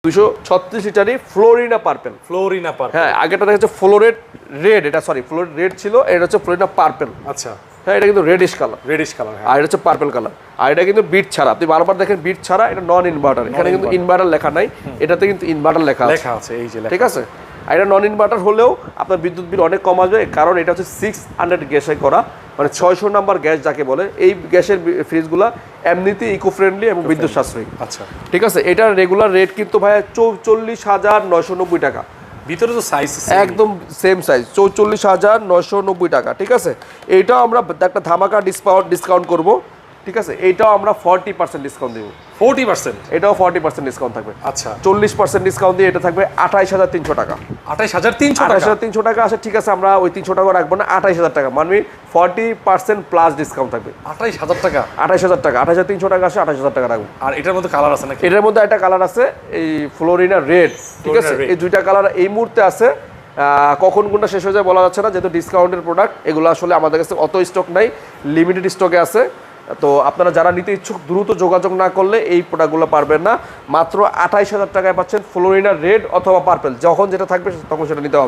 236 লিটারই ফ্লোরিনা purple. ফ্লোরিনা purple. হ্যাঁ, আগেটা দেখা যাচ্ছে ফ্লোরেট রেড, এটা সরি ফ্লোরেট রেড ছিল, এটা হচ্ছে ফ্লোরিনা পার্পেল। আচ্ছা, হ্যাঁ, এটা কিন্তু রেডিশ কালার, রেডিশ কালার। আর এটা হচ্ছে পার্পল কালার। আর এটা কিন্তু বিট ছাড়া, আপনি বারবার দেখেন বিট ছাড়া, এটা নন ইনভার্টার। এখানে কিন্তু ইনভার্টার লেখা নাই, এটাতে কিন্তু ইনভার্টার লেখা আছে, এই যে ঠিক আছে। আর এটা নন ইনভার্টার হলেও আপনার বিদ্যুৎ বিল অনেক কম আসবে, কারণ এটা হচ্ছে 600 গ্যাসে করা, মানে 600 নাম্বার গ্যাস যাকে বলে। এই গ্যাসের ফ্রিজগুলো এমনিতেই ইকো ফ্রেন্ডলি এবং বিদ্যুৎ সাশ্রয়ী। আচ্ছা, ঠিক আছে। এটার রেগুলার রেট কিন্তু ভাই 44,990 টাকা। ভিতরে তো সাইজ একদম সেম সাইজ, 44,990 টাকা। ঠিক আছে। এইটাও আমরা একটা ধামাকা ডিসকাউন্ট করব। ঠিক আছে। এইটাও আমরা 40% ডিসকাউন্ট দেবো। 40%? এটাও 40% ডিসকাউন্ট থাকবে। আচ্ছা, 40% ডিসকাউন্ট দিয়ে এটা থাকবে 28,300 টাকা। 28,300 টাকা? 28,300 টাকা আছে। ঠিক আছে, আমরা ওই 300 টাকা রাখবো না, 28,000 টাকা, মানে 40% প্লাস ডিসকাউন্ট থাকবে। 28,000 টাকা? 28,000 টাকা, 28,300 টাকা আসে, 28,000 টাকা রাখবো। আর এটার মধ্যে কালার আছে নাকি? এটার মধ্যে একটা কালার আছে, এই ফ্লোরিনা রেড। ঠিক আছে, এই দুইটা কালার এই মুহূর্তে আছে। কখন কোনটা শেষ হয়ে যায় বলা যাচ্ছে না, যেহেতু ডিসকাউন্টের প্রোডাক্ট এগুলো আসলে আমাদের কাছে অত স্টক নাই, লিমিটেড স্টকে আছে। তো আপনারা যারা নিতে ইচ্ছুক দ্রুত যোগাযোগ না করলে এই প্রোডাক্টগুলো পারবেন না। মাত্র 28,000 টাকায় পাচ্ছেন ফ্লোরিনা রেড অথবা পার্পেল, যখন যেটা থাকবে তখন সেটা নিতে হবে।